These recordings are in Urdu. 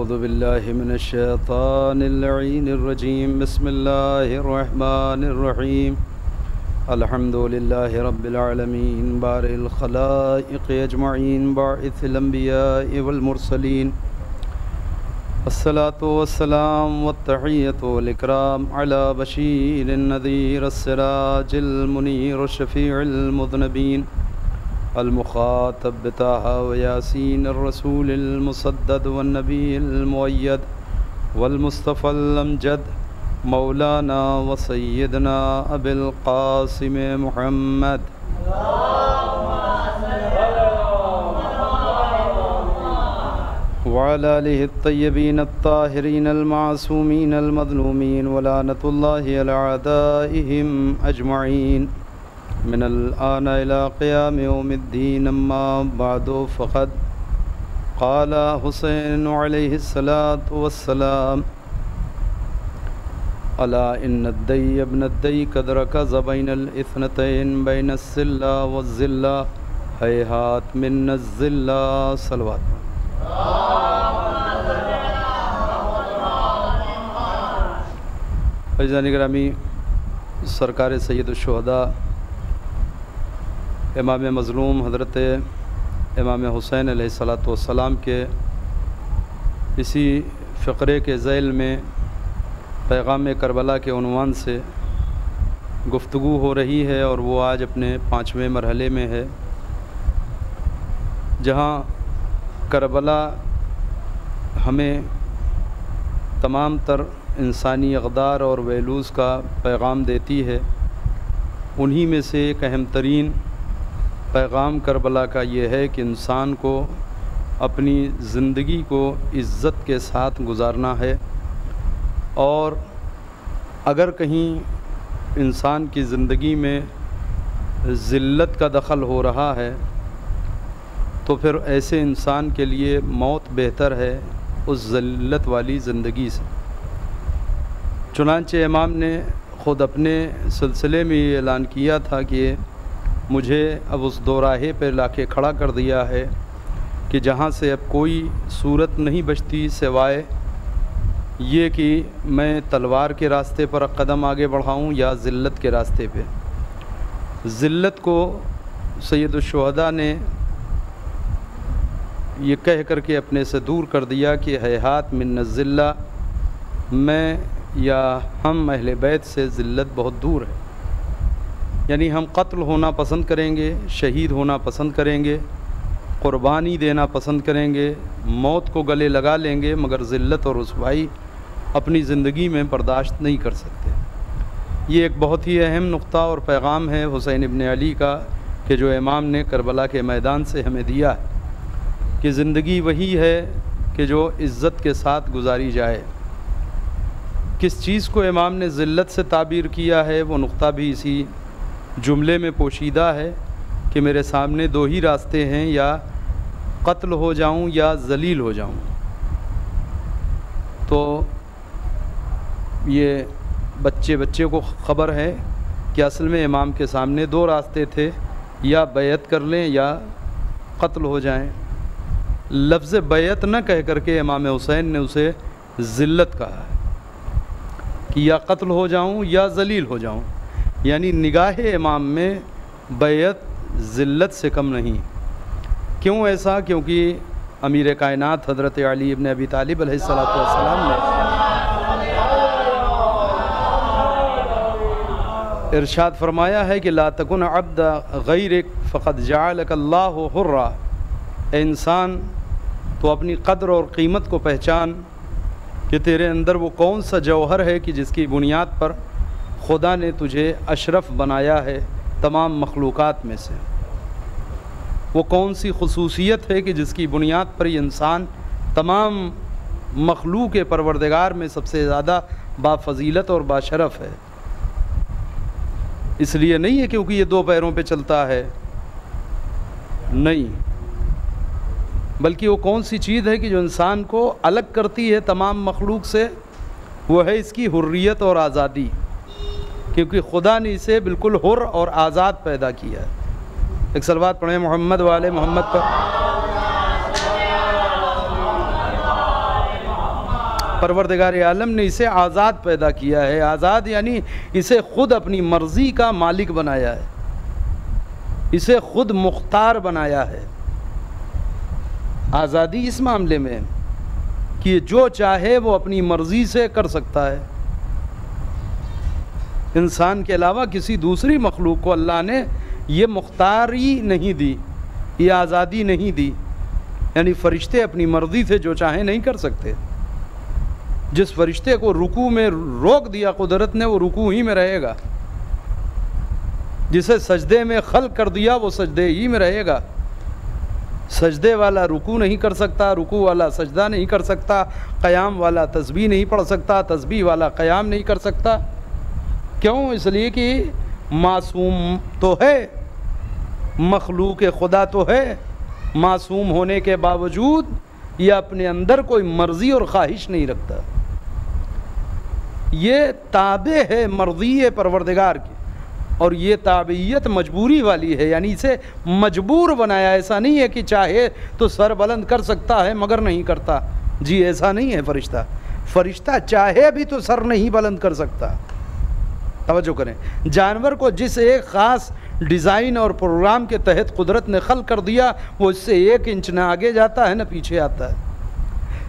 أعوذ بالله من الشيطان اللعين الرجيم بسم الله الرحمن الرحيم الحمد لله رب العالمين بارئ الخلائق أجمعين باعث الأنبياء والمرسلين الصلاة والسلام والتحية والإكرام على بشير النذير السراج المنير الشفيع المذنبين المخاطب بطه وياسين الرسول المسدد والنبي المؤيد والمصطفى الأمجد مولانا وسيدنا أبي القاسم محمد وعلى آله الطيبين الطاهرين المعصومين المظلومين ولعنة الله على أعدائهم أجمعين من الآن إلى قيام يوم الدين أما بعد فقد قال حسين عليه الصلاة والسلام ألا إن الدي ابن الدي قد ركز بين الاثنتين بين السلة والزلة هيهات من الزلة صلوات عزیزان گرامی، سرکار سید الشہداء امام مظلوم حضرت امام حسین علیہ السلام کے اسی فقرے کے ذیل میں پیغام کربلا کے عنوان سے گفتگو ہو رہی ہے، اور وہ آج اپنے 5ویں مرحلے میں ہے، جہاں کربلا ہمیں تمام تر انسانی اقدار اور ویلوز کا پیغام دیتی ہے۔ انہی میں سے ایک اہم ترین پیغام کربلا کا یہ ہے کہ انسان کو اپنی زندگی کو عزت کے ساتھ گزارنا ہے، اور اگر کہیں انسان کی زندگی میں ذلت کا دخل ہو رہا ہے تو پھر ایسے انسان کے لیے موت بہتر ہے اس ذلت والی زندگی سے۔ چنانچہ امام نے خود اپنے سلسلے میں یہ اعلان کیا تھا کہ مجھے اب اس دوراہے پہ لا کے کھڑا کر دیا ہے کہ جہاں سے اب کوئی صورت نہیں بچتی سوائے یہ کہ میں تلوار کے راستے پر قدم آگے بڑھاؤں یا ذلت کے راستے پہ۔ ذلت کو سید الشہداء نے یہ کہہ کر کے اپنے سے دور کر دیا کہ ہیہات من الذلہ، میں یا ہم اہل بیت سے ذلت بہت دور ہے، یعنی ہم قتل ہونا پسند کریں گے، شہید ہونا پسند کریں گے، قربانی دینا پسند کریں گے، موت کو گلے لگا لیں گے، مگر ذلت اور رسوائی اپنی زندگی میں برداشت نہیں کر سکتے۔ یہ ایک بہت ہی اہم نقطہ اور پیغام ہے حسین ابن علی کا کہ جو امام نے کربلا کے میدان سے ہمیں دیا ہے کہ زندگی وہی ہے کہ جو عزت کے ساتھ گزاری جائے۔ کس چیز کو امام نے ذلت سے تعبیر کیا ہے وہ نقطہ بھی اسی جملے میں پوشیدہ ہے کہ میرے سامنے دو ہی راستے ہیں، یا قتل ہو جاؤں یا ذلیل ہو جاؤں۔ تو یہ بچے کو خبر ہے کہ اصل میں امام کے سامنے دو راستے تھے، یا بیعت کر لیں یا قتل ہو جائیں۔ لفظ بیعت نہ کہہ کر کے امام حسین نے اسے ذلت کہا ہے کہ یا قتل ہو جاؤں یا ذلیل ہو جاؤں، یعنی نگاہ امام میں بیعت ذلت سے کم نہیں۔ کیوں ایسا؟ کیونکہ امیر کائنات حضرت علی ابن ابی طالب علیہ السلام نے ارشاد فرمایا ہے کہ لا تکن عبد غیرک فقد جعلک اللہ حرا، اے انسان تو اپنی قدر اور قیمت کو پہچان کہ تیرے اندر وہ کون سا جوہر ہے کہ جس کی بنیاد پر خدا نے تجھے اشرف بنایا ہے تمام مخلوقات میں سے۔ وہ کون سی خصوصیت ہے کہ جس کی بنیاد پر یہ انسان تمام مخلوق پروردگار میں سب سے زیادہ بافضیلت اور باشرف ہے۔ اس لیے نہیں ہے کیونکہ یہ دو پیروں پہ چلتا ہے، نہیں، بلکہ وہ کون سی چیز ہے کہ جو انسان کو الگ کرتی ہے تمام مخلوق سے، وہ ہے اس کی حریت اور آزادی، کیونکہ خدا نے اسے بالکل حر اور آزاد پیدا کیا ہے۔ ایک صلوات پڑھیں محمد والے محمد پر۔ پروردگار عالم نے اسے آزاد پیدا کیا ہے. آزاد یعنی اسے خود اپنی مرضی کا مالک بنایا ہے, اسے خود مختار بنایا ہے. آزادی اس معاملے میں کہ جو چاہے وہ اپنی مرضی سے کر سکتا ہے. انسان کے علاوہ کسی دوسری مخلوق کو اللہ نے یہ مختاری نہیں دی, یہ آزادی نہیں دی. یعنی فرشتے اپنی مرضی سے جو چاہیں نہیں کر سکتے. جس فرشتے کو رکوع میں روک دیا قدرت نے وہ رکوع ہی میں رہے گا, جسے سجدے میں خلق کر دیا وہ سجدے ہی میں رہے گا. سجدے والا رکوع نہیں کر سکتا, رکوع والا سجدہ نہیں کر سکتا, قیام والا تسبیح نہیں پڑھ سکتا, تسبیح والا قیام نہیں کر سکتا. کیوں؟ اس لیے کہ معصوم تو ہے, مخلوق خدا تو ہے, معصوم ہونے کے باوجود یہ اپنے اندر کوئی مرضی اور خواہش نہیں رکھتا. یہ تابع ہے مرضی پروردگار کی, اور یہ تابعیت مجبوری والی ہے. یعنی اسے مجبور بنایا. ایسا نہیں ہے کہ چاہے تو سر بلند کر سکتا ہے مگر نہیں کرتا. جی ایسا نہیں ہے. فرشتہ چاہے بھی تو سر نہیں بلند کر سکتا. توجہ کریں, جانور کو جس ایک خاص ڈیزائن اور پروگرام کے تحت قدرت نے خلق کر دیا وہ اس سے 1 انچ نہ آگے جاتا ہے نہ پیچھے آتا ہے.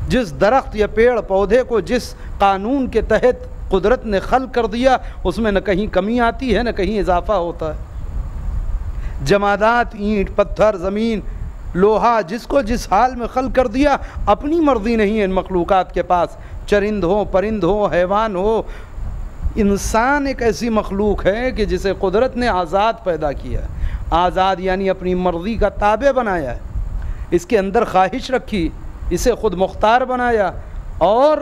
جس درخت یا پیڑ پودے کو جس قانون کے تحت قدرت نے خلق کر دیا اس میں نہ کہیں کمی آتی ہے نہ کہیں اضافہ ہوتا ہے. جمادات, اینٹ پتھر زمین لوہا, جس کو جس حال میں خلق کر دیا, اپنی مرضی نہیں ہے ان مخلوقات کے پاس. چرند ہو, پرند ہو, حیوان ہو. انسان ایک ایسی مخلوق ہے کہ جسے قدرت نے آزاد پیدا کیا. آزاد یعنی اپنی مرضی کا تابع بنایا ہے, اس کے اندر خواہش رکھی, اسے خود مختار بنایا. اور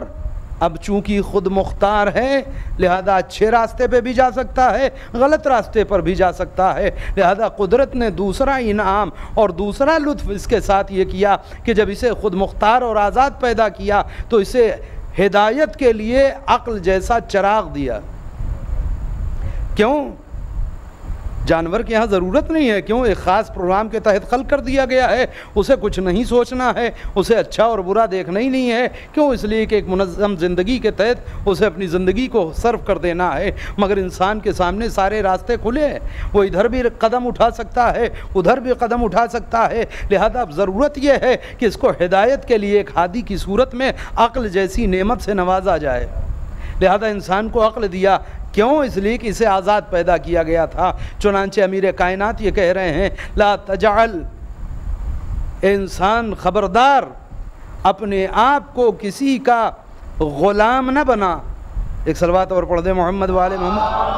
اب چونکہ خود مختار ہے لہذا اچھے راستے پہ بھی جا سکتا ہے, غلط راستے پر بھی جا سکتا ہے. لہذا قدرت نے دوسرا انعام اور دوسرا لطف اس کے ساتھ یہ کیا کہ جب اسے خود مختار اور آزاد پیدا کیا تو اسے ہدایت کے لیے عقل جیسا چراغ دیا. کیوں؟ جانور کے یہاں ضرورت نہیں ہے. کیوں؟ ایک خاص پروگرام کے تحت خلق کر دیا گیا ہے. اسے کچھ نہیں سوچنا ہے, اسے اچھا اور برا دیکھنا ہی نہیں ہے. کیوں؟ اس لیے کہ ایک منظم زندگی کے تحت اسے اپنی زندگی کو صرف کر دینا ہے. مگر انسان کے سامنے سارے راستے کھلے ہیں, وہ ادھر بھی قدم اٹھا سکتا ہے, ادھر بھی قدم اٹھا سکتا ہے. لہذا اب ضرورت یہ ہے کہ اس کو ہدایت کے لیے ایک ہادی کی صورت میں عقل جیسی نعمت سے نوازا جائے. لہذا انسان کو عقل دیا. کیوں؟ اس لیے کہ اسے آزاد پیدا کیا گیا تھا. چنانچہ امیر کائنات یہ کہہ رہے ہیں لا تجعل, انسان خبردار اپنے آپ کو کسی کا غلام نہ بنا. ایک صلوات اور پڑھ دیں محمد وآل محمد.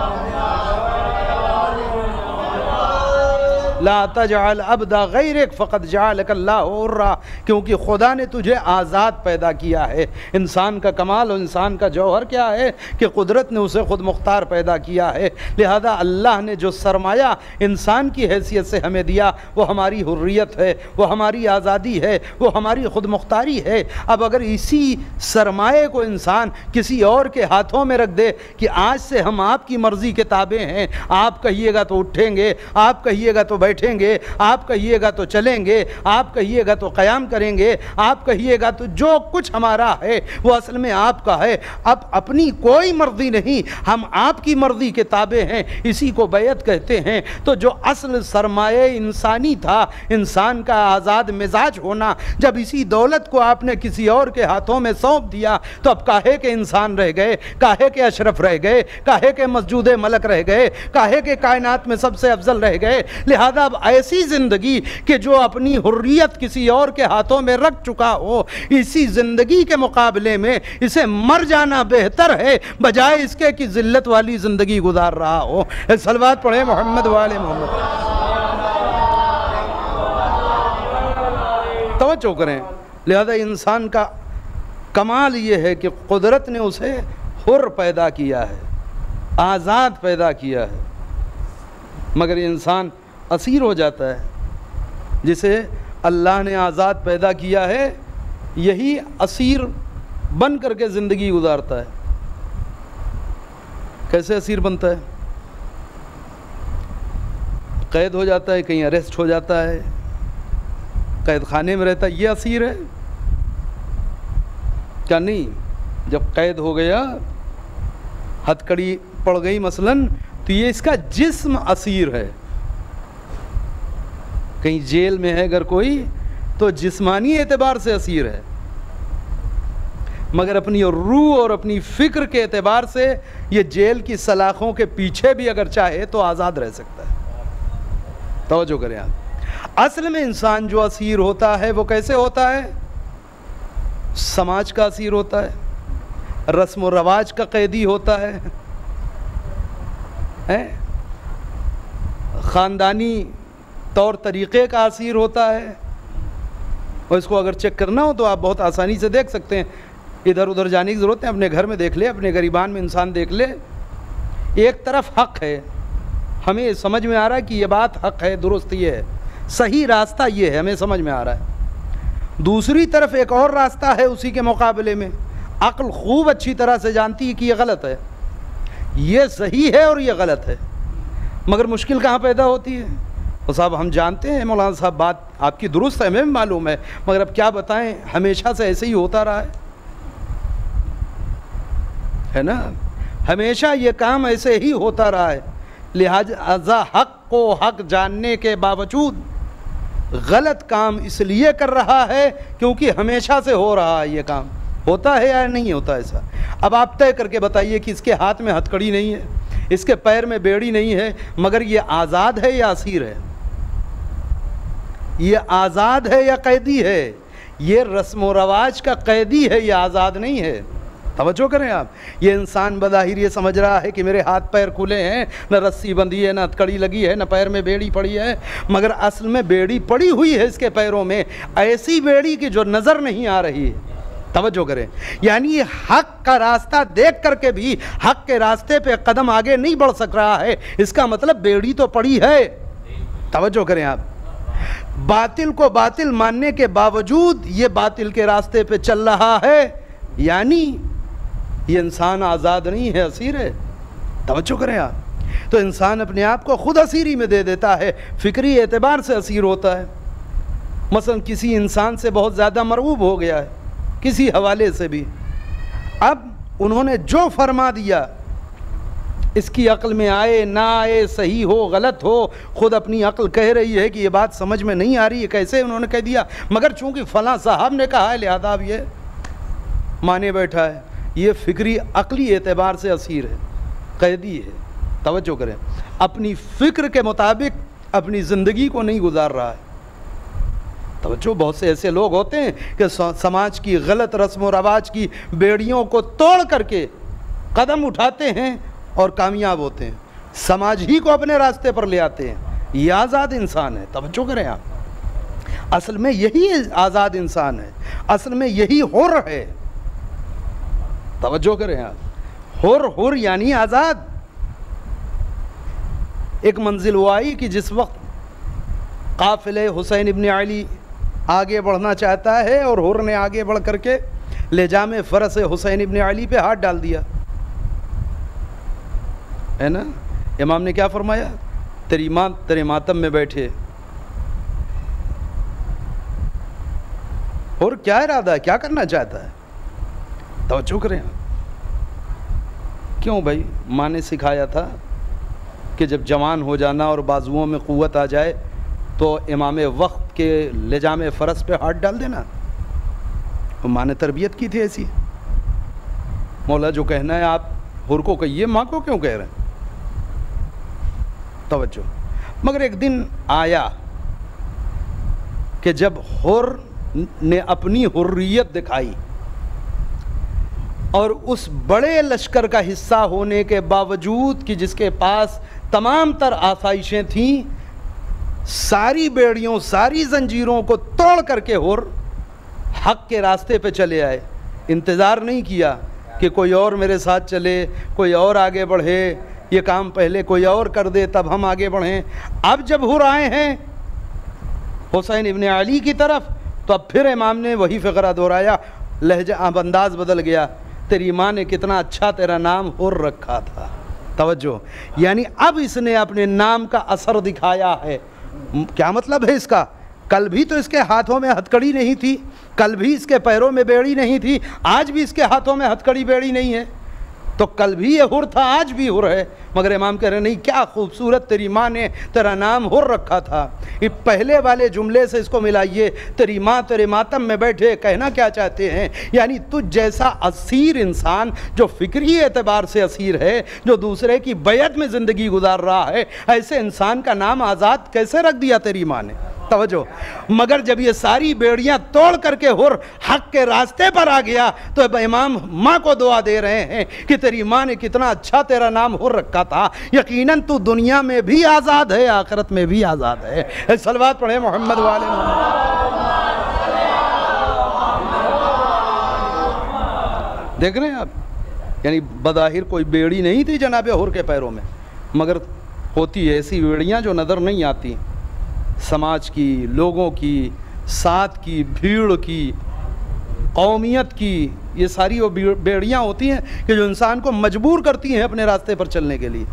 لا تجعل عبدا غیرک فقد جعلک اللہ حرا, کیونکہ خدا نے تجھے آزاد پیدا کیا ہے. انسان کا کمال اور انسان کا جوہر کیا ہے کہ قدرت نے اسے خود مختار پیدا کیا ہے. لہذا اللہ نے جو سرمایہ انسان کی حیثیت سے ہمیں دیا وہ ہماری حریت ہے, وہ ہماری آزادی ہے, وہ ہماری خود مختاری ہے. اب اگر اسی سرمایہ کو انسان کسی اور کے ہاتھوں میں رکھ دے کہ آج سے ہم آپ کی مرضی کے تابع ہیں, آپ کہیے گا تو اٹھیں گے, آپ کہیے گا تو بیٹھیں گے, آپ کہیے گا تو چلیں گے, آپ کہیے گا تو قیام کریں گے, آپ کہیے گا تو جو کچھ ہمارا ہے وہ اصل میں آپ کا ہے. اب اپنی کوئی مرضی نہیں, ہم آپ کی مرضی کے تابع ہیں, اسی کو بیعت کہتے ہیں. تو جو اصل سرمایہ انسانی تھا, انسان کا آزاد مزاج ہونا, جب اسی دولت کو آپ نے کسی اور کے ہاتھوں میں سونپ دیا تو اب کاہے کے انسان رہ گئے, کاہے کے اشرف رہ گئے, کاہے کے مسجود ملک رہ گئے, کاہے کے کائنات میں سب سے افضل رہ گئے. لہذا اب ایسی زندگی کہ جو اپنی حریت کسی اور کے ہاتھوں میں رکھ چکا ہو, اسی زندگی کے مقابلے میں اسے مر جانا بہتر ہے بجائے اس کے کہ ذلت والی زندگی گزار رہا ہو. ایک صلوات پڑھیں محمد وآل محمد. توجہ کریں. لہذا انسان کا کمال یہ ہے کہ قدرت نے اسے حر پیدا کیا ہے, آزاد پیدا کیا ہے, مگر انسان اسیر ہو جاتا ہے. جسے اللہ نے آزاد پیدا کیا ہے یہی اسیر بن کر کے زندگی گزارتا ہے. کیسے اسیر بنتا ہے؟ قید ہو جاتا ہے, کہیں اریسٹ ہو جاتا ہے, قید خانے میں رہتا ہے, یہ اسیر ہے کیا؟ نہیں. جب قید ہو گیا, ہتھکڑی پڑ گئی مثلاً, تو یہ اس کا جسم اسیر ہے. کہیں جیل میں ہے اگر کوئی تو جسمانی اعتبار سے اسیر ہے, مگر اپنی روح اور اپنی فکر کے اعتبار سے یہ جیل کی سلاخوں کے پیچھے بھی اگر چاہے تو آزاد رہ سکتا ہے. توجہ کریں آپ. اصل میں انسان جو اسیر ہوتا ہے وہ کیسے ہوتا ہے؟ سماج کا اسیر ہوتا ہے, رسم و رواج کا قیدی ہوتا ہے, خاندانی طور طریقے کا اسیر ہوتا ہے. اور اس کو اگر چیک کرنا ہو تو آپ بہت آسانی سے دیکھ سکتے ہیں, ادھر ادھر جانے کی ضرورت ہے, اپنے گھر میں دیکھ لے, اپنے گریبان میں انسان دیکھ لے. ایک طرف حق ہے, ہمیں سمجھ میں آ رہا ہے کہ یہ بات حق ہے, درست یہ ہے, صحیح راستہ یہ ہے, ہمیں سمجھ میں آ رہا ہے. دوسری طرف ایک اور راستہ ہے اسی کے مقابلے میں, عقل خوب اچھی طرح سے جانتی ہے کہ یہ غلط ہے, یہ صحیح ہے اور یہ غلط ہے. مگر مشکل کہاں پیدا ہوتی ہے؟ تو صاحب ہم جانتے ہیں مولانا صاحب بات آپ کی درست ہے, ہمیں بھی معلوم ہے, مگر اب کیا بتائیں, ہمیشہ سے ایسے ہی ہوتا رہا ہے نا, ہمیشہ یہ کام ایسے ہی ہوتا رہا ہے. لہذا حق کو حق جاننے کے باوجود غلط کام اس لیے کر رہا ہے کیونکہ ہمیشہ سے ہو رہا ہے. یہ کام ہوتا ہے یا نہیں ہوتا ایسا؟ اب آپ طے کر کے بتائیے کہ اس کے ہاتھ میں ہتھکڑی نہیں ہے, اس کے پیر میں بیڑی نہیں ہے, مگر یہ آزاد ہے یا اسیر ہے؟ یہ آزاد ہے یا قیدی ہے؟ یہ رسم و رواج کا قیدی ہے, یہ آزاد نہیں ہے. توجہ کریں آپ. یہ انسان بظاہر یہ سمجھ رہا ہے کہ میرے ہاتھ پیر کھلے ہیں, نہ رسی بندھی ہے, نہ ہتھکڑی لگی ہے, نہ پیر میں بیڑی پڑی ہے, مگر اصل میں بیڑی پڑی ہوئی ہے اس کے پیروں میں, ایسی بیڑی کہ جو نظر نہیں آ رہی ہے. توجہ کریں. یعنی حق کا راستہ دیکھ کر کے بھی حق کے راستے پہ قدم آگے نہیں بڑھ سک رہا ہے, اس کا مطلب بیڑی تو پڑی ہے. توجہ کریں آپ. باطل کو باطل ماننے کے باوجود یہ باطل کے راستے پہ چل رہا ہے, یعنی یہ انسان آزاد نہیں ہے, اسیر ہے. توجہ کریں آپ. تو انسان اپنے آپ کو خود اسیری میں دے دیتا ہے, فکری اعتبار سے اسیر ہوتا ہے. مثلا کسی انسان سے بہت زیادہ مرعوب ہو گیا ہے, کسی حوالے سے بھی, اب انہوں نے جو فرما دیا, اس کی عقل میں آئے نہ آئے, صحیح ہو غلط ہو, خود اپنی عقل کہہ رہی ہے کہ یہ بات سمجھ میں نہیں آ رہی ہے, کیسے انہوں نے کہہ دیا, مگر چونکہ فلاں صاحب نے کہا ہے لہذا اب یہ مانے بیٹھا ہے. یہ فکری عقلی اعتبار سے اسیر ہے, قیدی ہے. توجہ کریں. اپنی فکر کے مطابق اپنی زندگی کو نہیں گزار رہا ہے. توجہ. بہت سے ایسے لوگ ہوتے ہیں کہ سماج کی غلط رسم و رواج کی بیڑیوں کو توڑ کر کے قدم اٹھاتے ہیں اور کامیاب ہوتے ہیں, سماج ہی کو اپنے راستے پر لے آتے ہیں. یہ آزاد انسان ہے. توجہ کریں آپ. اصل میں یہی آزاد انسان ہے, اصل میں یہی حر ہے. توجہ کریں آپ. حر یعنی آزاد. ایک منزل وہ آئی کہ جس وقت قافلے حسین ابن علی آگے بڑھنا چاہتا ہے اور حر نے آگے بڑھ کر کے لجام فرس حسین ابن علی پہ ہاتھ ڈال دیا ہے نا. امام نے کیا فرمایا؟ تیری ماں تیرے ماتم میں بیٹھے. اور کیا ارادہ ہے, کیا کرنا چاہتا ہے؟ توجہ کریں. کیوں بھائی؟ ماں نے سکھایا تھا کہ جب جوان ہو جانا اور بازوؤں میں قوت آ جائے تو امام وقت کے لجام فرس پہ ہاتھ ڈال دینا. ماں نے تربیت کی تھی ایسی. مولا جو کہنا ہے آپ حر کو کہیے, ماں کو کیوں کہہ رہے ہیں؟ توجہ. مگر ایک دن آیا کہ جب حر نے اپنی حریت دکھائی اور اس بڑے لشکر کا حصہ ہونے کے باوجود کہ جس کے پاس تمام تر آسائشیں تھیں, ساری بیڑیوں ساری زنجیروں کو توڑ کر کے حر حق کے راستے پہ چلے آئے. انتظار نہیں کیا کہ کوئی اور میرے ساتھ چلے, کوئی اور آگے بڑھے, یہ کام پہلے کوئی اور کر دے تب ہم آگے بڑھیں. اب جب حر آئے ہیں حسین ابن علی کی طرف تو اب پھر امام نے وہی فقرہ دہرایا, لہجہ اب انداز بدل گیا. تیری ماں نے کتنا اچھا تیرا نام حر رکھا تھا. توجہ. یعنی اب اس نے اپنے نام کا اثر دکھایا ہے. کیا مطلب ہے اس کا؟ کل بھی تو اس کے ہاتھوں میں ہتھکڑی نہیں تھی، کل بھی اس کے پیروں میں بیڑی نہیں تھی، آج بھی اس کے ہاتھوں میں ہتھکڑی بیڑی نہیں ہے، تو کل بھی یہ حر تھا، آج بھی حر ہے۔ مگر امام کہہ رہے نہیں، کیا خوبصورت تیری ماں نے تیرا نام حر رکھا تھا۔ یہ پہلے والے جملے سے اس کو ملائیے، تیری ماں تیرے ماتم میں بیٹھے، کہنا کیا چاہتے ہیں؟ یعنی تجھ جیسا اسیر انسان جو فکری اعتبار سے اسیر ہے، جو دوسرے کی بیعت میں زندگی گزار رہا ہے، ایسے انسان کا نام آزاد کیسے رکھ دیا تیری ماں نے؟ توجہ۔ مگر جب یہ ساری بیڑیاں توڑ کر کے حر حق کے راستے پر آ گیا تو اب امام ماں کو دعا دے رہے ہیں کہ تیری ماں نے کتنا اچھا تیرا نام حر رکھا تھا، یقیناً تو دنیا میں بھی آزاد ہے، آخرت میں بھی آزاد ہے۔ صلوات پڑھیں محمد والے محمد۔ دیکھ رہے ہیں آپ، یعنی بظاہر کوئی بیڑی نہیں تھی جناب حر کے پیروں میں، مگر ہوتی ایسی بیڑیاں جو نظر نہیں آتی، سماج کی، لوگوں کی، ساتھ کی، بھیڑ کی، قومیت کی، یہ ساری وہ بیڑیاں ہوتی ہیں کہ جو انسان کو مجبور کرتی ہیں اپنے راستے پر چلنے کے لیے۔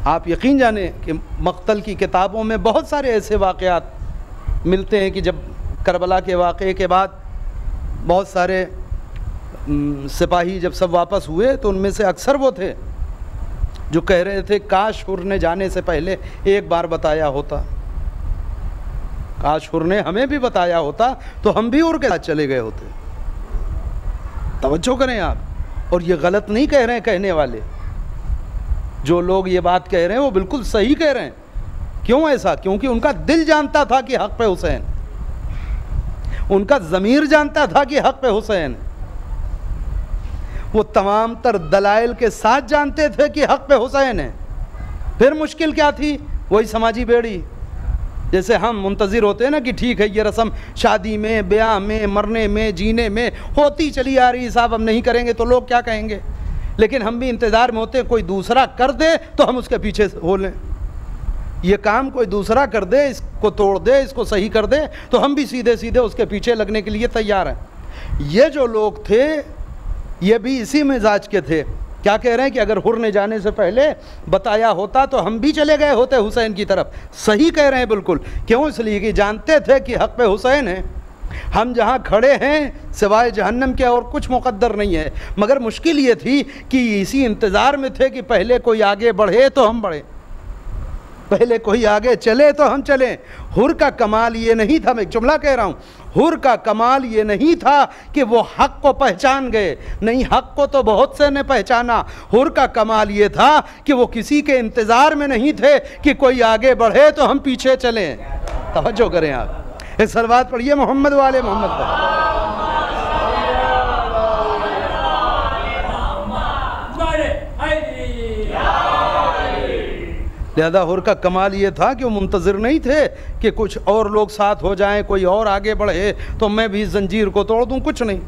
آپ یقین جانیں کہ مقتل کی کتابوں میں بہت سارے ایسے واقعات ملتے ہیں کہ جب کربلا کے واقعے کے بعد بہت سارے سپاہی جب سب واپس ہوئے تو ان میں سے اکثر وہ تھے جو کہہ رہے تھے کاش حر نے جانے سے پہلے ایک بار بتایا ہوتا، کاش حر نے ہمیں بھی بتایا ہوتا تو ہم بھی حر کے ساتھ چلے گئے ہوتے۔ توجہ کریں آپ، اور یہ غلط نہیں کہہ رہے ہیں کہنے والے، جو لوگ یہ بات کہہ رہے ہیں وہ بالکل صحیح کہہ رہے ہیں۔ کیوں ایسا؟ کیونکہ ان کا دل جانتا تھا کہ حق پہ حسین، ان کا ضمیر جانتا تھا کہ حق پہ حسین، وہ تمام تر دلائل کے ساتھ جانتے تھے کہ حق پہ حسین ہے۔ پھر مشکل کیا تھی؟ وہی سماجی بیڑی، جیسے ہم منتظر ہوتے ہیں نا کہ ٹھیک ہے یہ رسم شادی میں، بیاہ میں، مرنے میں، جینے میں ہوتی چلی آ رہی، صاحب ہم نہیں کریں گے تو لوگ کیا کہیں گے، لیکن ہم بھی انتظار میں ہوتے ہیں کوئی دوسرا کر دے تو ہم اس کے پیچھے ہو لیں، یہ کام کوئی دوسرا کر دے، اس کو توڑ دے، اس کو صحیح کر دے تو ہم بھی سیدھے سیدھے اس کے پیچھے لگنے کے لیے تیار ہیں۔ یہ جو لوگ تھے یہ بھی اسی مزاج کے تھے۔ کیا کہہ رہے ہیں کہ اگر حر نے جانے سے پہلے بتایا ہوتا تو ہم بھی چلے گئے ہوتے حسین کی طرف۔ صحیح کہہ رہے ہیں بالکل۔ کیوں؟ اس لیے کہ جانتے تھے کہ حق پہ حسین ہے، ہم جہاں کھڑے ہیں سوائے جہنم کے اور کچھ مقدر نہیں ہے، مگر مشکل یہ تھی کہ اسی انتظار میں تھے کہ پہلے کوئی آگے بڑھے تو ہم بڑھیں، پہلے کوئی آگے چلے تو ہم چلیں۔ حر کا کمال یہ نہیں تھا، میں ایک جملہ کہہ رہا ہوں، حر کا کمال یہ نہیں تھا کہ وہ حق کو پہچان گئے، نہیں، حق کو تو بہت سے نے پہچانا، حر کا کمال یہ تھا کہ وہ کسی کے انتظار میں نہیں تھے کہ کوئی آگے بڑھے تو ہم پیچھے چلیں۔ توجہ کریں آپ، ایک صلوات پڑھیے محمد والے محمد پر۔ لہذا حر کا کمال یہ تھا کہ وہ منتظر نہیں تھے کہ کچھ اور لوگ ساتھ ہو جائیں، کوئی اور آگے بڑھے تو میں بھی زنجیر کو توڑ دوں، کچھ نہیں۔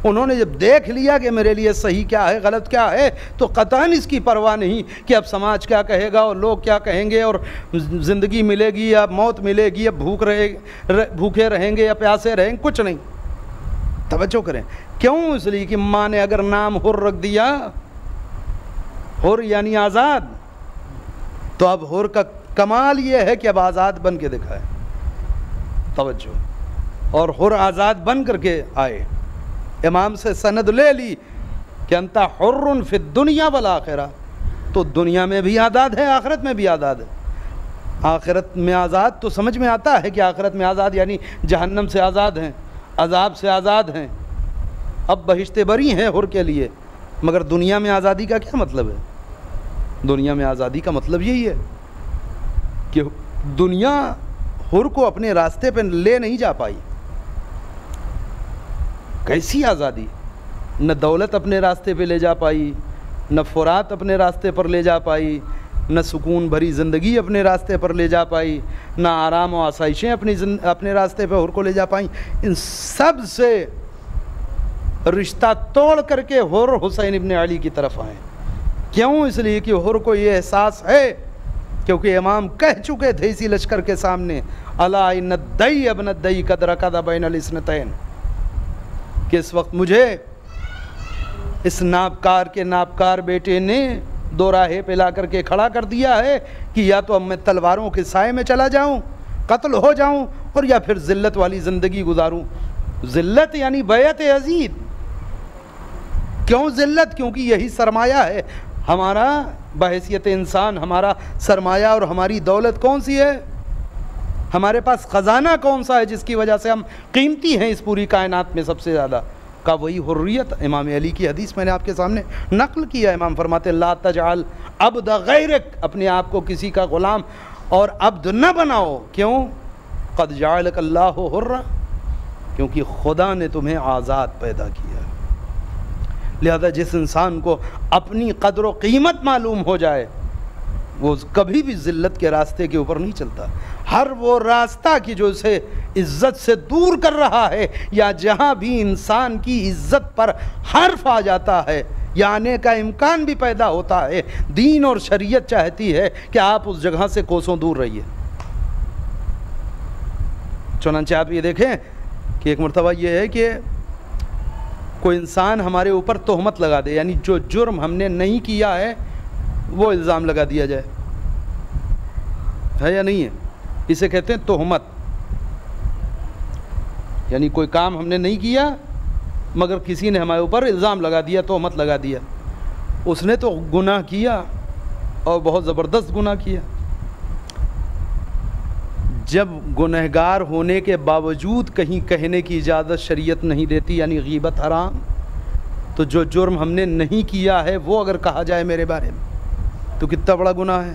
انہوں نے جب دیکھ لیا کہ میرے لیے صحیح کیا ہے غلط کیا ہے تو قطعاً اس کی پرواہ نہیں کہ اب سماج کیا کہے گا اور لوگ کیا کہیں گے اور زندگی ملے گی یا موت ملے گی یا بھوکے رہیں گے یا پیاسے رہیں گے، کچھ نہیں۔ توجہ کریں، کیوں؟ اس لیے کہ ماں نے اگر نام حر رکھ دیا، حر یعنی آزاد، تو اب حر کا کمال یہ ہے کہ اب آزاد بن کے دکھائے۔ توجہ، اور حر آزاد بن کر کے آئے، امام سے سند لے لی کہ انت حر فی الدنیا والآخرہ، تو دنیا میں بھی آزاد ہے، آخرت میں بھی آزاد ہے۔ آخرت میں آزاد تو سمجھ میں آتا ہے کہ آخرت میں آزاد یعنی جہنم سے آزاد ہیں، عذاب سے آزاد ہیں، اب بہشت بری ہیں حر کے لیے۔ مگر دنیا میں آزادی کا کیا مطلب ہے؟ دنیا میں آزادی کا مطلب یہی ہے کہ دنیا حر کو اپنے راستے پہ لے نہیں جا پائی۔ کیسی آزادی؟ نہ دولت اپنے راستے پہ لے جا پائی، نہ فرات اپنے راستے پر لے جا پائی، نہ سکون بھری زندگی اپنے راستے پر لے جا پائی، نہ آرام و آسائشیں اپنے راستے پہ حر کو لے جا پائیں۔ ان سب سے رشتہ توڑ کر کے حر حسین ابن علی کی طرف آئے۔ کیوں؟ اس لیے کہ حر کو یہ احساس ہے، کیونکہ امام کہہ چکے تھے اسی لشکر کے سامنے، الا ان الدی ابن الدی قد رکض بین الاثنتین، کہ اس وقت مجھے اس نابکار کے نابکار بیٹے نے دو راہے پہ لا کر کے کھڑا کر دیا ہے کہ یا تو اب میں تلواروں کے سائے میں چلا جاؤں قتل ہو جاؤں اور یا پھر ذلت والی زندگی گزاروں. ذلت یعنی بیعت عزیز. کیوں ذلت؟ کیونکہ یہی سرمایہ ہے ہمارا بحیثیت انسان. ہمارا سرمایہ اور ہماری دولت کون سی ہے؟ ہمارے پاس خزانہ کون سا ہے جس کی وجہ سے ہم قیمتی ہیں اس پوری کائنات میں سب سے زیادہ؟ کا وہی حریت. امام علی کی حدیث میں نے آپ کے سامنے نقل کیا. امام فرماتے لا تجعل عبد غیرک، اپنے آپ کو کسی کا غلام اور عبد نہ بناؤ. کیوں؟ قد جعلک اللہ حرا، کیونکہ خدا نے تمہیں آزاد پیدا کیا. لہذا جس انسان کو اپنی قدر و قیمت معلوم ہو جائے وہ کبھی بھی ذلت کے راستے کے اوپر نہیں چلتا. ہر وہ راستہ کہ جو اسے عزت سے دور کر رہا ہے، یا جہاں بھی انسان کی عزت پر حرف آ جاتا ہے یا آنے کا امکان بھی پیدا ہوتا ہے، دین اور شریعت چاہتی ہے کہ آپ اس جگہ سے کوسوں دور رہیے. چنانچہ آپ یہ دیکھیں کہ ایک مرتبہ یہ ہے کہ کوئی انسان ہمارے اوپر تہمت لگا دے، یعنی جو جرم ہم نے نہیں کیا ہے وہ الزام لگا دیا جائے. ہے یا نہیں ہے؟ اسے کہتے ہیں تہمت. یعنی کوئی کام ہم نے نہیں کیا مگر کسی نے ہمارے اوپر الزام لگا دیا، تہمت لگا دیا. اس نے تو گناہ کیا اور بہت زبردست گناہ کیا. جب گنہگار ہونے کے باوجود کہیں کہنے کی اجازت شریعت نہیں دیتی، یعنی غیبت حرام، تو جو جرم ہم نے نہیں کیا ہے وہ اگر کہا جائے میرے بارے میں تو کتنا بڑا گناہ ہے.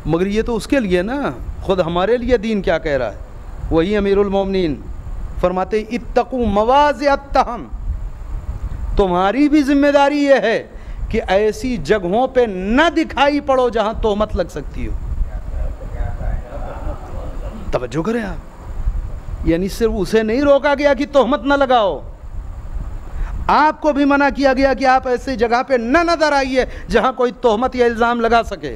مگر یہ تو اس کے لیے نا، خود ہمارے لیے دین کیا کہہ رہا ہے. وہی امیر المومنین فرماتے اتقوا مواضع التہم، تمہاری بھی ذمہ داری یہ ہے کہ ایسی جگہوں پہ نہ دکھائی پڑو جہاں تہمت لگ سکتی ہو. توجہ کریں آپ، یعنی صرف اسے نہیں روکا گیا کہ تہمت نہ لگاؤ، آپ کو بھی منع کیا گیا کہ آپ ایسی جگہ پہ نہ نظر آئیے جہاں کوئی تہمت یا الزام لگا سکے.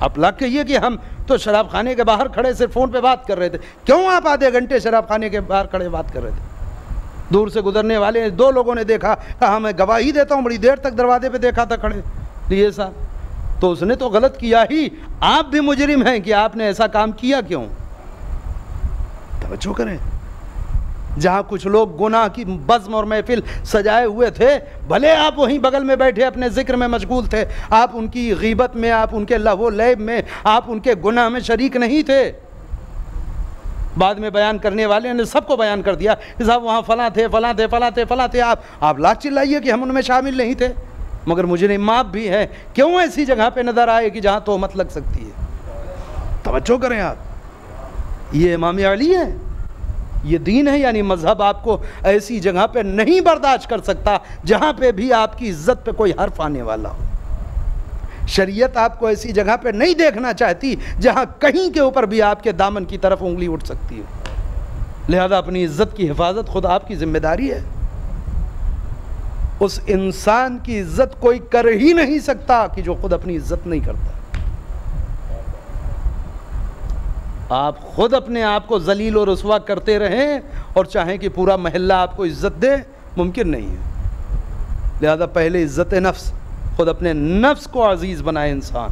آپ لگ کہیے کہ ہم تو شراب خانے کے باہر کھڑے صرف فون پہ بات کر رہے تھے. کیوں آپ آدھے گھنٹے شراب خانے کے باہر کھڑے بات کر رہے تھے؟ دور سے گزرنے والے دو لوگوں نے دیکھا، کہا میں گواہی دیتا ہوں، بڑی دیر تک دروازے پہ دیکھا تھا کھڑے. یہ صاحب تو اس نے تو غلط کیا ہی، آپ بھی مجرم ہیں کہ آپ نے ایسا کام کیا کیوں؟ توجہ کریں. جہاں کچھ لوگ گناہ کی بزم اور محفل سجائے ہوئے تھے، بھلے آپ وہیں بغل میں بیٹھے اپنے ذکر میں مشغول تھے، آپ ان کی غیبت میں، آپ ان کے لہو و لعب میں، آپ ان کے گناہ میں شریک نہیں تھے. بعد میں بیان کرنے والے نے سب کو بیان کر دیا کہ صاحب وہاں فلاں تھے فلاں تھے فلاں تھے فلاں تھے. آپ لاکھ چلائیے کہ ہم ان میں شامل نہیں تھے، مگر مجھے معاف بھی ہے. کیوں ایسی جگہ پہ نظر آئے کہ جہاں تہمت لگ سکتی ہے؟ توجہ کریں آپ، یہ امام علی ہے، یہ دین ہے. یعنی مذہب آپ کو ایسی جگہ پہ نہیں برداشت کر سکتا جہاں پہ بھی آپ کی عزت پہ کوئی حرف آنے والا ہو. شریعت آپ کو ایسی جگہ پہ نہیں دیکھنا چاہتی جہاں کہیں کے اوپر بھی آپ کے دامن کی طرف انگلی اٹھ سکتی ہو. لہذا اپنی عزت کی حفاظت خود آپ کی ذمہ داری ہے. اس انسان کی عزت کوئی کر ہی نہیں سکتا کہ جو خود اپنی عزت نہیں کرتا. آپ خود اپنے آپ کو ذلیل و رسوا کرتے رہیں اور چاہیں کہ پورا محلہ آپ کو عزت دے، ممکن نہیں ہے. لہذا پہلے عزت نفس، خود اپنے نفس کو عزیز بنائے انسان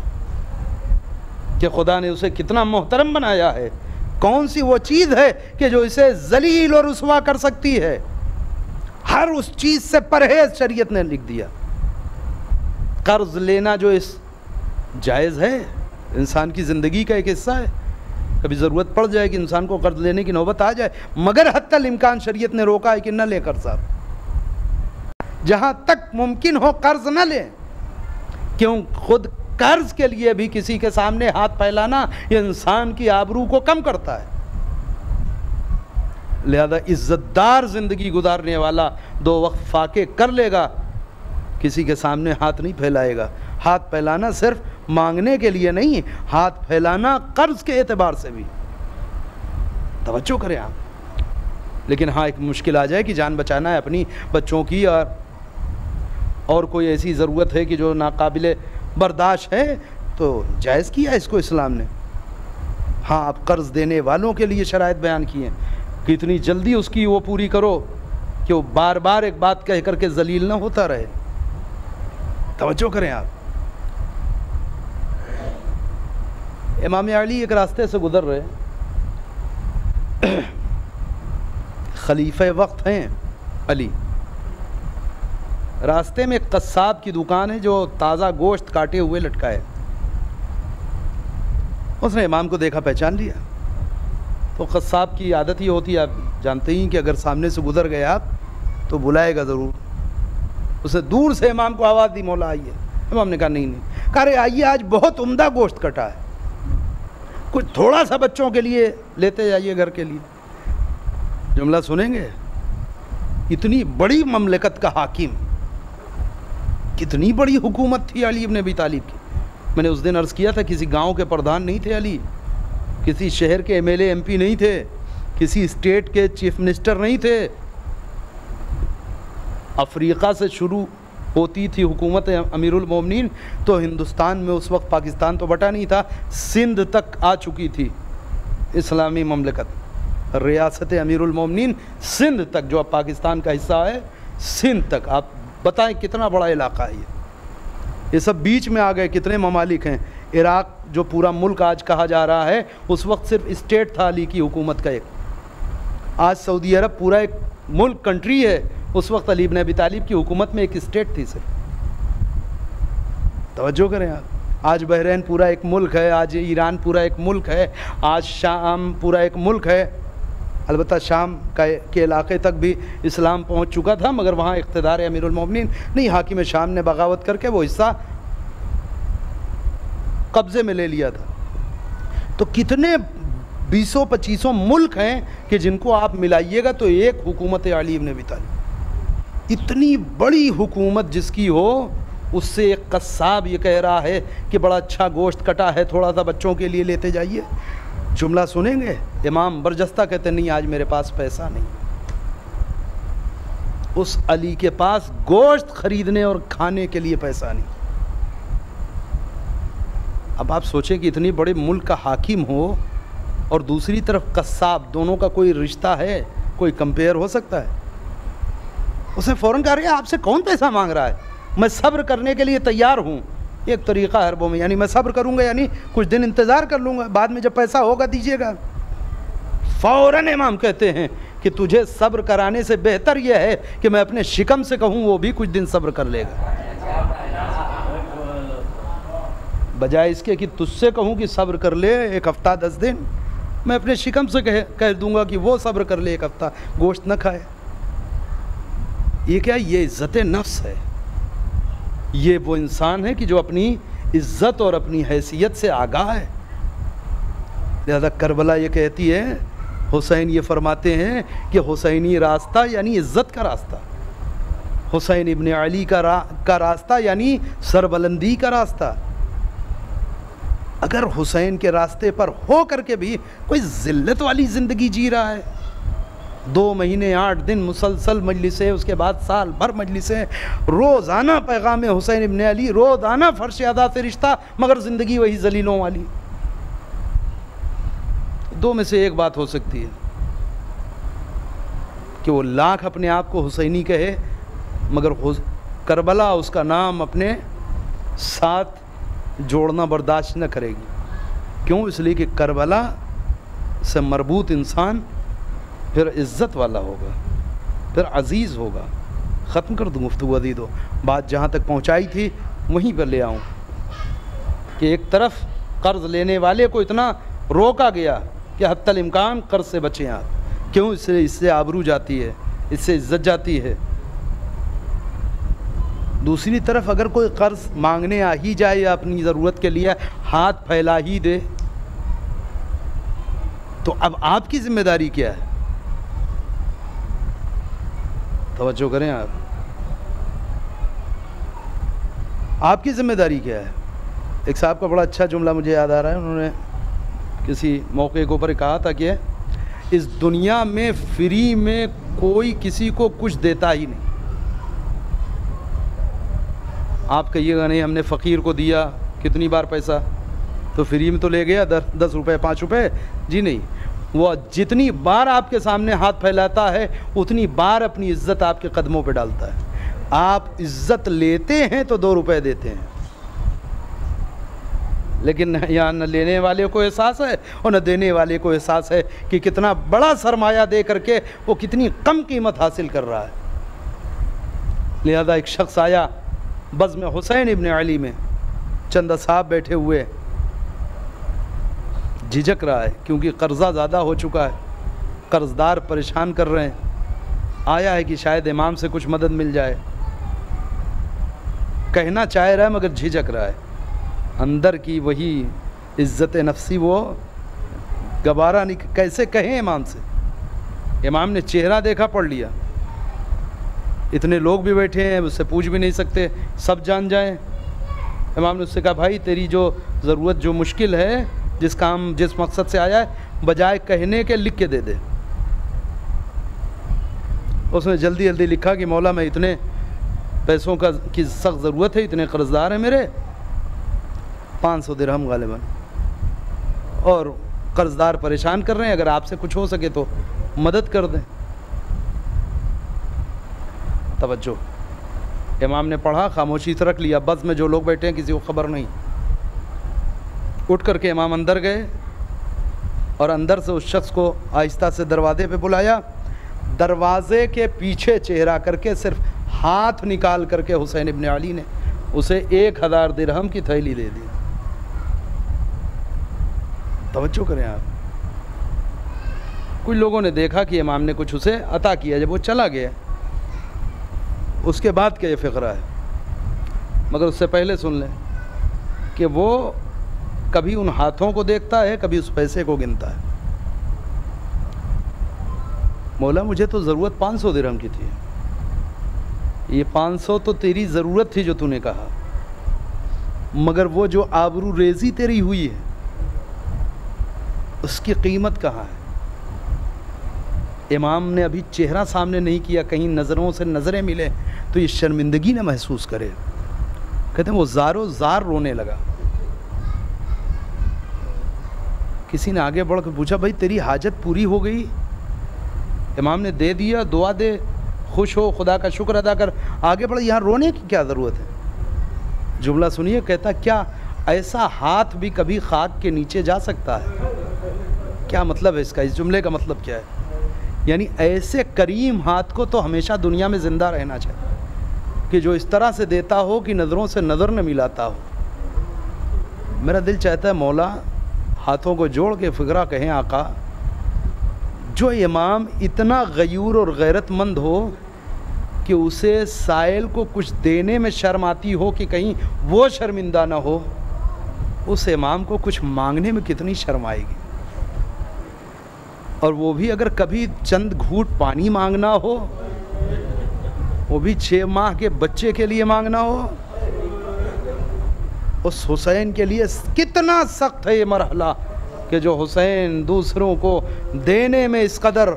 کہ خدا نے اسے کتنا محترم بنایا ہے. کون سی وہ چیز ہے کہ جو اسے ذلیل و رسوا کر سکتی ہے؟ ہر اس چیز سے پرہیز شریعت نے لکھ دیا. قرض لینا جو اس جائز ہے، انسان کی زندگی کا ایک حصہ ہے. کبھی ضرورت پڑ جائے کہ انسان کو قرض لینے کی نوبت آ جائے، مگر حتی الامکان شریعت نے روکا ہے کہ نہ لے قرض. جہاں تک ممکن ہو قرض نہ لیں. کیوں؟ خود قرض کے لیے بھی کسی کے سامنے ہاتھ پھیلانا یہ انسان کی آبرو کو کم کرتا ہے. لہذا عزت دار زندگی گزارنے والا دو وقت فاقے کر لے گا، کسی کے سامنے ہاتھ نہیں پھیلائے گا. ہاتھ پھیلانا صرف مانگنے کے لیے نہیں، ہاتھ پھیلانا قرض کے اعتبار سے بھی. توجہ کریں آپ. لیکن ہاں ایک مشکل آ جائے کہ جان بچانا ہے اپنی، بچوں کی، اور کوئی ایسی ضرورت ہے کہ جو ناقابل برداشت ہے، تو جائز کیا ہے اس کو اسلام نے. ہاں آپ قرض دینے والوں کے لیے شرائط بیان کیے کہ اتنی جلدی اس کی وہ پوری کرو کہ وہ بار بار ایک بات کہہ کر کے ذلیل نہ ہوتا رہے. توجہ کریں آپ. امام علی ایک راستے سے گزر رہے، خلیفہ وقت ہیں علی، راستے میں ایک قصاب کی دکان ہے جو تازہ گوشت کاٹے ہوئے لٹکا ہے۔ اس نے امام کو دیکھا، پہچان لیا۔ تو قصاب کی عادت ہی ہوتی ہے، آپ جانتے ہی کہ اگر سامنے سے گزر گئے آپ تو بلائے گا ضرور۔ اس نے دور سے امام کو آواز دی، مولا آئیے۔ امام نے کہا نہیں نہیں، کہا رہے آئیے، آج بہت عمدہ گوشت کٹا ہے، کچھ تھوڑا سا بچوں کے لیے لیتے جائیے گھر کے لیے۔ جملہ سنیں گے؟ اتنی بڑی مملکت کا حاکم، کتنی بڑی حکومت تھی علی ابن ابی طالب کی۔ میں نے اس دن عرض کیا تھا کسی گاؤں کے پردھان نہیں تھے علی، کسی شہر کے M L A M P نہیں تھے، کسی اسٹیٹ کے چیف منسٹر نہیں تھے۔ افریقہ سے شروع ہوتی تھی حکومت امیر المومنین، تو ہندوستان میں اس وقت پاکستان تو بٹا نہیں تھا، سندھ تک آ چکی تھی اسلامی مملکت۔ ریاست امیر المومنین سندھ تک، جو اب پاکستان کا حصہ ہے، سندھ تک۔ آپ بتائیں کتنا بڑا علاقہ ہے یہ سب بیچ میں آ گئے۔ کتنے ممالک ہیں؟ عراق جو پورا ملک آج کہا جا رہا ہے، اس وقت صرف اسٹیٹ تھا علی کی حکومت کا ایک۔ آج سعودی عرب پورا ایک ملک، کنٹری ہے، اس وقت علی ابن ابی طالب کی حکومت میں ایک اسٹیٹ تھی صرف۔ توجہ کریں آپ، آج بحرین پورا ایک ملک ہے، آج ایران پورا ایک ملک ہے، آج شام پورا ایک ملک ہے۔ البتہ شام کے علاقے تک بھی اسلام پہنچ چکا تھا، مگر وہاں اقتدار امیر المومنین نہیں، حاکم شام نے بغاوت کر کے وہ حصہ قبضے میں لے لیا تھا۔ تو کتنے 20-25 ملک ہیں کہ جن کو آپ ملائیے گا تو ایک حکومت علی ابن ابی طالب۔ اتنی بڑی حکومت جس کی ہو، اس سے ایک قصاب یہ کہہ رہا ہے کہ بڑا اچھا گوشت کٹا ہے، تھوڑا سا بچوں کے لیے لیتے جائیے۔ جملہ سنیں گے؟ امام برجستہ کہتے نہیں، آج میرے پاس پیسہ نہیں۔ اس علی کے پاس گوشت خریدنے اور کھانے کے لیے پیسہ نہیں۔ اب آپ سوچیں کہ اتنی بڑے ملک کا حاکم ہو اور دوسری طرف قصاب، دونوں کا کوئی رشتہ ہے؟ کوئی کمپیئر ہو سکتا ہے؟ اس نے فوراً کہا رہا ہے آپ سے کون پیسہ مانگ رہا ہے، میں صبر کرنے کے لیے تیار ہوں۔ ایک طریقہ ہے عربوں میں، یعنی میں صبر کروں گا، یعنی کچھ دن انتظار کر لوں گا، بعد میں جب پیسہ ہوگا دیجیے گا۔ فوراً امام کہتے ہیں کہ تجھے صبر کرانے سے بہتر یہ ہے کہ میں اپنے شکم سے کہوں وہ بھی کچھ دن صبر کر لے گا، بجائے اس کے کہ تجھ سے کہوں کہ صبر کر لے 1 ہفتہ 10 دن، میں اپنے شکم سے کہہ دوں گا کہ وہ صبر کر لے 1 ہفتہ، گوشت نہ کھائے۔ یہ کیا؟ یہ عزت نفس ہے۔ یہ وہ انسان ہے کہ جو اپنی عزت اور اپنی حیثیت سے آگاہ ہے۔ لہذا کربلا یہ کہتی ہے، حسین یہ فرماتے ہیں کہ حسینی راستہ یعنی عزت کا راستہ، حسین ابن علی کا راستہ یعنی سربلندی کا راستہ۔ اگر حسین کے راستے پر ہو کر کے بھی کوئی ذلت والی زندگی جی رہا ہے، 2 مہینے 8 دن مسلسل مجلسیں، اس کے بعد سال بھر مجلسیں، روزانہ پیغام حسین ابن علی، روزانہ فرش ادا سے رشتہ، مگر زندگی وہی ذلیلوں والی، 2 میں سے ایک بات ہو سکتی ہے کہ وہ لاکھ اپنے آپ کو حسینی کہے، مگر کربلا اس کا نام اپنے ساتھ جوڑنا برداشت نہ کرے گی۔ کیوں؟ اس لیے کہ کربلا سے مربوط انسان پھر عزت والا ہوگا، پھر عزیز ہوگا۔ ختم کر دوں گفتگو عزیز ہو، بات جہاں تک پہنچائی تھی وہیں پر لے آؤں کہ ایک طرف قرض لینے والے کو اتنا روکا گیا کہ حتی الامکان قرض سے بچیں آپ۔ کیوں؟ اس سے آبرو جاتی ہے، اس سے عزت جاتی ہے۔ دوسری طرف اگر کوئی قرض مانگنے آ ہی جائے یا اپنی ضرورت کے لیے ہاتھ پھیلا ہی دے تو اب آپ کی ذمہ داری کیا ہے؟ توجہ کریں آپ کی ذمہ داری کیا ہے؟ ایک صاحب کا بڑا اچھا جملہ مجھے یاد آ رہا ہے، انہوں نے کسی موقع کے اوپر کہا تھا کہ اس دنیا میں فری میں کوئی کسی کو کچھ دیتا ہی نہیں۔ آپ کہیے گا نہیں ہم نے فقیر کو دیا کتنی بار پیسہ، تو فری میں تو لے گیا 10 روپے 5 روپے، جی نہیں، وہ جتنی بار آپ کے سامنے ہاتھ پھیلاتا ہے اتنی بار اپنی عزت آپ کے قدموں پہ ڈالتا ہے۔ آپ عزت لیتے ہیں تو 2 روپے دیتے ہیں، لیکن یہاں نہ لینے والے کو احساس ہے اور نہ دینے والے کو احساس ہے کہ کتنا بڑا سرمایہ دے کر کے وہ کتنی کم قیمت حاصل کر رہا ہے۔ لہذا ایک شخص آیا بزم حسین ابن علی میں، چند اصحاب بیٹھے ہوئے، جھجک رہا ہے کیونکہ قرضہ زیادہ ہو چکا ہے، قرض دار پریشان کر رہے ہیں، آیا ہے کہ شاید امام سے کچھ مدد مل جائے، کہنا چاہ رہا ہے مگر جھجک رہا ہے، اندر کی وہی عزت نفسی وہ گوارا نہیں، کیسے کہیں امام سے۔ امام نے چہرہ دیکھا، پڑھ لیا، اتنے لوگ بھی بیٹھے ہیں، اس سے پوچھ بھی نہیں سکتے، سب جان جائیں۔ امام نے اس سے کہا بھائی تیری جو ضرورت، جو مشکل ہے، جس مقصد سے آیا ہے، بجائے کہنے کے لکھ کے دے دے۔ اس نے جلدی جلدی لکھا کہ مولا میں اتنے پیسوں کی سخت ضرورت ہے، اتنے قرض دار ہیں میرے، 500 درہم غالباً، اور قرض دار پریشان کر رہے ہیں، اگر آپ سے کچھ ہو سکے تو مدد کر دیں۔ توجہ، امام نے پڑھا، خاموشی سے رکھ لیا، بس میں جو لوگ بیٹھے ہیں کسی کو خبر نہیں۔ اٹھ کر کے امام اندر گئے اور اندر سے اس شخص کو آہستہ سے دروازے پہ بلایا، دروازے کے پیچھے چہرہ کر کے صرف ہاتھ نکال کر کے حسین ابن علی نے اسے 1000 درہم کی تھیلی دے دی۔ توجہ کریں آپ، کچھ لوگوں نے دیکھا کہ امام نے کچھ اسے عطا کیا، جب وہ چلا گیا اس کے بعد کا یہ فقرہ ہے، مگر اس سے پہلے سن لیں کہ وہ کبھی ان ہاتھوں کو دیکھتا ہے، کبھی اس پیسے کو گنتا ہے۔ مولا مجھے تو ضرورت 500 درہم کی تھی، یہ 500 تو تیری ضرورت تھی جو تو نے کہا، مگر وہ جو آبرو ریزی تیری ہوئی ہے اس کی قیمت کہاں ہے؟ امام نے ابھی چہرہ سامنے نہیں کیا، کہیں نظروں سے نظریں ملے تو یہ شرمندگی نہ محسوس کرے۔ کہتے ہیں وہ زارو زار رونے لگا۔ کسی نے آگے بڑھ کے پوچھا بھائی تیری حاجت پوری ہو گئی؟ امام نے دے دیا، دعا دے، خوش ہو، خدا کا شکر ادا کر، آگے بڑھ، یہاں رونے کی کیا ضرورت ہے؟ جملہ سنیے، کہتا کیا ایسا ہاتھ بھی کبھی خاک کے نیچے جا سکتا ہے؟ کیا مطلب ہے اس کا؟ اس جملے کا مطلب کیا ہے؟ یعنی ایسے کریم ہاتھ کو تو ہمیشہ دنیا میں زندہ رہنا چاہیے کہ جو اس طرح سے دیتا ہو کہ نظروں سے نظر نہ ملاتا ہو۔ میرا دل چاہتا ہے مولا ہاتھوں کو جوڑ کے فقرہ کہیں آقا، جو امام اتنا غیور اور غیرت مند ہو کہ اسے سائل کو کچھ دینے میں شرم آتی ہو کہ کہیں وہ شرمندہ نہ ہو، اس امام کو کچھ مانگنے میں کتنی شرم آئے گی؟ اور وہ بھی اگر کبھی چند گھوٹ پانی مانگنا ہو، وہ بھی 6 ماہ کے بچے کے لیے مانگنا ہو، اس حسین کے لیے کتنا سخت ہے یہ مرحلہ کہ جو حسین دوسروں کو دینے میں اس قدر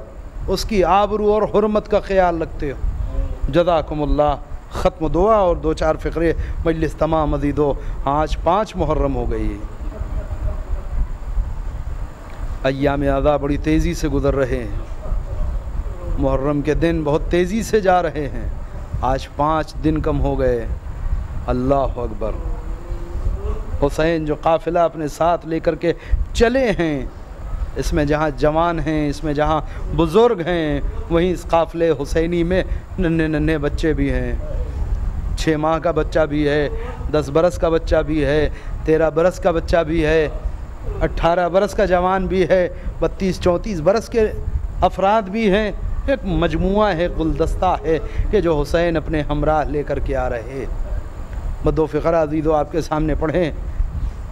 اس کی آبرو اور حرمت کا خیال رکھتے ہو۔ جزاکم اللہ۔ ختم دعا اور 2-4 فقرے، مجلس تمام مزید ہو۔ آج 5 محرم ہو گئی، ایام اعضاء بڑی تیزی سے گزر رہے ہیں، محرم کے دن بہت تیزی سے جا رہے ہیں، آج 5 دن کم ہو گئے۔ اللہ اکبر۔ حسین جو قافلہ اپنے ساتھ لے کر کے چلے ہیں، اس میں جہاں جوان ہیں، اس میں جہاں بزرگ ہیں، وہیں اس قافلے حسینی میں ننھے بچے بھی ہیں، 6 ماہ کا بچہ بھی ہے، 10 برس کا بچہ بھی ہے، 13 برس کا بچہ بھی ہے، 18 برس کا جوان بھی ہے، 32-34 برس کے افراد بھی ہیں۔ ایک مجموعہ ہے، گلدستہ ہے کہ جو حسین اپنے ہمراہ لے کر کے آ رہے۔ مدو فقرہ عزیزو آپ کے سامنے پڑھیں،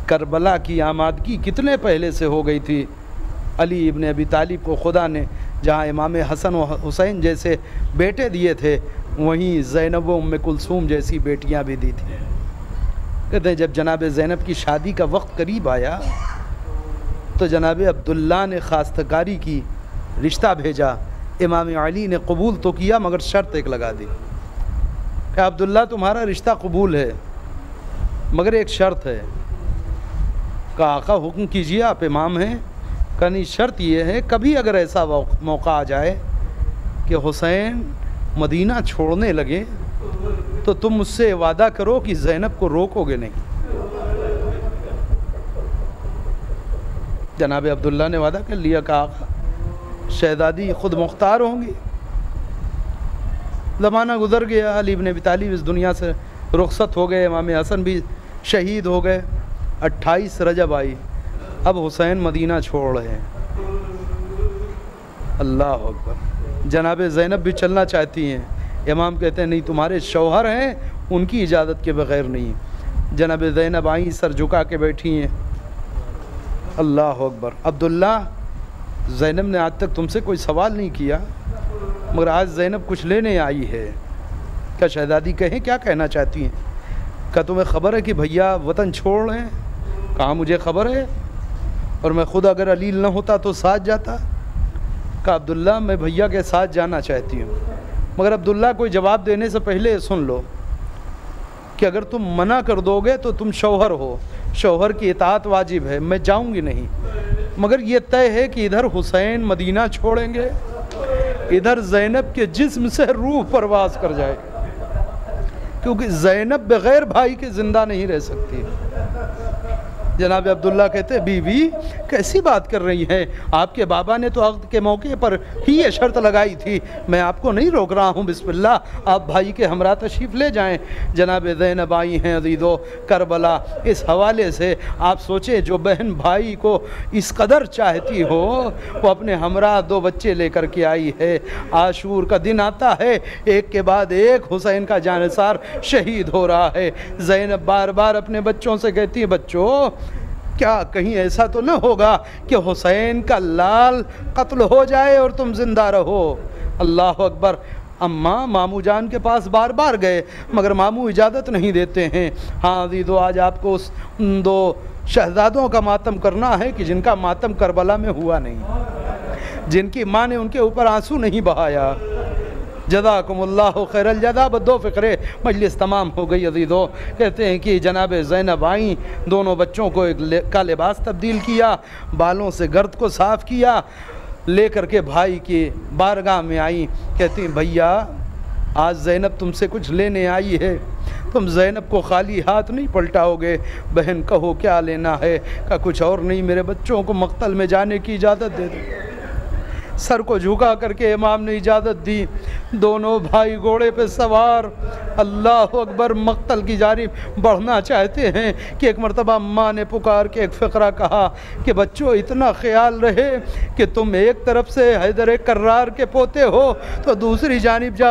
کربلا کی آمادگی کتنے پہلے سے ہو گئی تھی۔ علی ابن ابی طالب کو خدا نے جہاں امام حسن و حسین جیسے بیٹے دیے تھے، وہیں زینب و ام کلثوم جیسی بیٹیاں بھی دی تھیں۔ کہتے ہیں جب جناب زینب کی شادی کا وقت قریب آیا تو جناب عبداللہ نے خواستگاری کی، رشتہ بھیجا۔ امام علی نے قبول تو کیا مگر شرط ایک لگا دی کہ عبداللہ تمہارا رشتہ قبول ہے مگر ایک شرط ہے۔ کہا آقا حکم کیجئے، آپ امام ہیں۔ کہا نہیں، شرط یہ ہے کبھی اگر ایسا موقع آ جائے کہ حسین مدینہ چھوڑنے لگے تو تم مجھ سے وعدہ کرو کہ زینب کو روکو گے نہیں۔ جناب عبداللہ نے وعدہ کر لیا کہ آقا شہزادی خود مختار ہوں گی۔ زمانہ گزر گیا، علی بن ابی طالب اس دنیا سے رخصت ہو گئے، امام حسن بھی شہید ہو گئے۔ 28 رجب آئی، اب حسین مدینہ چھوڑ رہے ہیں۔ اللہ اکبر۔ جناب زینب بھی چلنا چاہتی ہیں، امام کہتے ہیں نہیں، تمہارے شوہر ہیں، ان کی اجازت کے بغیر نہیں۔ جناب زینب آئیں، سر جھکا کے بیٹھی ہیں۔ اللہ اکبر۔ عبداللہ، زینب نے آج تک تم سے کوئی سوال نہیں کیا، مگر آج زینب کچھ لینے آئی ہے۔ کیا شہزادی کہیں، کیا کہنا چاہتی ہیں؟ کیا تمہیں خبر ہے کہ بھیا وطن چھوڑ رہے ہیں؟ کہا مجھے خبر ہے، اور میں خود اگر علیل نہ ہوتا تو ساتھ جاتا۔ کہا عبداللہ میں بھیا کے ساتھ جانا چاہتی ہوں، مگر عبداللہ کوئی جواب دینے سے پہلے سن لو کہ اگر تم منع کر دو گے تو تم شوہر ہو، شوہر کی اطاعت واجب ہے، میں جاؤں گی نہیں، مگر یہ طے ہے کہ ادھر حسین مدینہ چھوڑیں گے، ادھر زینب کے جسم سے روح پرواز کر جائے، کیونکہ زینب بغیر بھائی کے زندہ نہیں رہ سکتی۔ جناب عبداللہ کہتے بیوی کیسی بات کر رہی ہیں، آپ کے بابا نے تو عقد کے موقع پر ہی یہ شرط لگائی تھی، میں آپ کو نہیں روک رہا ہوں، بسم اللہ، آپ بھائی کے ہمراہ تشریف لے جائیں۔ جناب زینب آئی ہیں عزیزو کربلا۔ اس حوالے سے آپ سوچیں، جو بہن بھائی کو اس قدر چاہتی ہو وہ اپنے ہمراہ 2 بچے لے کر کے آئی ہے۔ عاشور کا دن آتا ہے، ایک کے بعد ایک حسین کا جانثار شہید ہو رہا ہے۔ زینب بار بار اپنے بچوں سے کہتی ہے، بچوں کیا کہیں ایسا تو نہ ہوگا کہ حسین کا لال قتل ہو جائے اور تم زندہ رہو؟ اللہ اکبر۔ اماں ماموں جان کے پاس بار بار گئے، مگر ماموں اجازت نہیں دیتے ہیں۔ ہاں عزیزو، آج آپ کو ان 2 شہزادوں کا ماتم کرنا ہے کہ جن کا ماتم کربلا میں ہوا نہیں، جن کی ماں نے ان کے اوپر آنسو نہیں بہایا۔ جزاکم اللہ خیر الجزا۔ 2 فقرے مجلس تمام ہو گئی عزیزو۔ کہتے ہیں کہ جناب زینب آئیں، دونوں بچوں کو کا لباس تبدیل کیا، بالوں سے گرد کو صاف کیا، لے کر کے بھائی کی بارگاہ میں آئیں۔ کہتی ہیں بھیا آج زینب تم سے کچھ لینے آئی ہے، تم زینب کو خالی ہاتھ نہیں پلٹاؤ گے۔ بہن کہو کیا لینا ہے؟ کہ کچھ اور نہیں، میرے بچوں کو مقتل میں جانے کی اجازت دے دو۔ سر کو جھکا کر کے امام نے اجازت دی۔ دونوں بھائی گھوڑے پہ سوار اللہ اکبر مقتل کی جانب بڑھنا چاہتے ہیں کہ ایک مرتبہ ماں نے پکار کے ایک فقرہ کہا کہ بچوں اتنا خیال رہے کہ تم ایک طرف سے حیدر کرار کے پوتے ہو تو دوسری جانب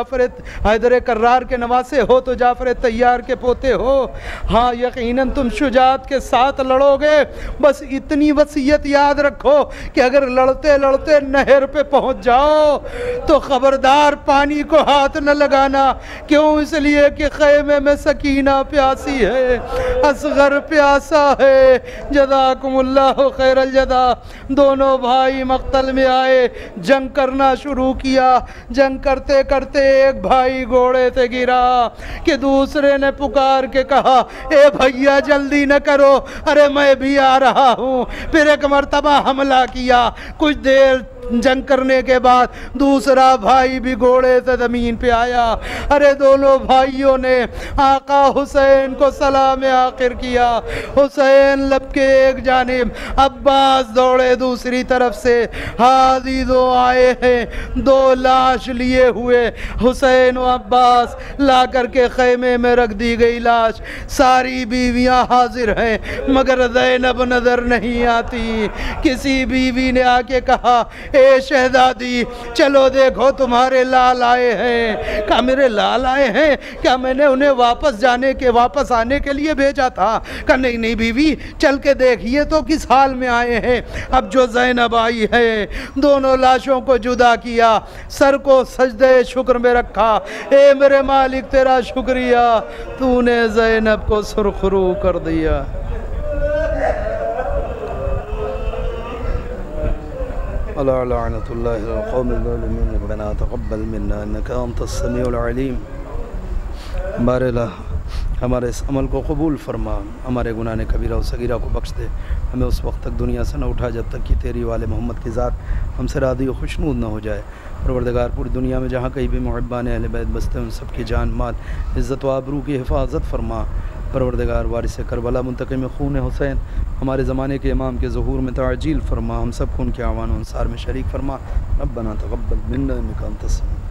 حیدر کرار کے نواسے ہو تو جعفر طیار کے پوتے ہو۔ ہاں یقیناً تم شجاعت کے ساتھ لڑو گے، بس اتنی وصیت یاد رکھو کہ اگر لڑتے لڑتے نہر پہ پہنچ جاؤ تو خبردار پانی کو ہاتھ نہ لگانا۔ کیوں؟ اس لیے کہ خیمے میں سکینہ پیاسی ہے، اصغر پیاسا ہے۔ جزاکم اللہ خیر الجزا۔ دونوں بھائی مقتل میں آئے، جنگ کرنا شروع کیا۔ جنگ کرتے کرتے ایک بھائی گھوڑے سے گرا کہ دوسرے نے پکار کے کہا اے بھیا جلدی نہ کرو، ارے میں بھی آ رہا ہوں۔ پھر ایک مرتبہ حملہ کیا۔ کچھ دیر جنگ کرنے کے بعد دوسرا بھائی بھی گھوڑے سے زمین پہ آیا۔ ارے دونوں بھائیوں نے آقا حسین کو سلام آخر کیا۔ حسین لب کے ایک جانب، عباس دوڑے دوسری طرف سے۔ عزیزو آئے ہیں 2 لاش لیے ہوئے، حسین و عباس، لا کر کے خیمے میں رکھ دی گئی لاش۔ ساری بیویاں حاضر ہیں مگر زینب نظر نہیں آتی۔ کسی بیوی نے آ کے کہا اے شہزادی چلو دیکھو تمہارے لال آئے ہیں۔ کہا میرے لال آئے ہیں؟ کیا میں نے انہیں واپس آنے کے لیے بھیجا تھا؟ کہا نہیں نہیں بیوی، چل کے دیکھیے تو کس حال میں آئے ہیں۔ اب جو زینب آئی ہے، دونوں لاشوں کو جدا کیا، سر کو سجدے شکر میں رکھا۔ اے میرے مالک تیرا شکریہ، تو نے زینب کو سرخرو کر دیا۔ اللہ لعنت اللہ القوم الظالمین، ربنا تقبل منا انک انت السمیع العلیم۔ باراللہ ہمارے اس عمل کو قبول فرما، ہمارے گناہ کبیرہ و صغیرہ کو بخش دے، ہمیں اس وقت تک دنیا سے نہ اٹھا جب تک کہ تیری والے محمد کی ذات ہم سے راضی و خوشنود نہ ہو جائے۔ پروردگار پوری دنیا میں جہاں کہیں بھی محبان اہل بیت بستے ہیں، ان سب کی جان مال عزت و آبرو کی حفاظت فرما۔ پروردگار وارث کربلا منتقم خون حسین ہمارے زمانے کے امام کے ظہور میں تعجیل فرما، ہم سب کو ان کے اعوان و انصار میں شریک فرما۔ ربنا تقبل منا انک انت السمیع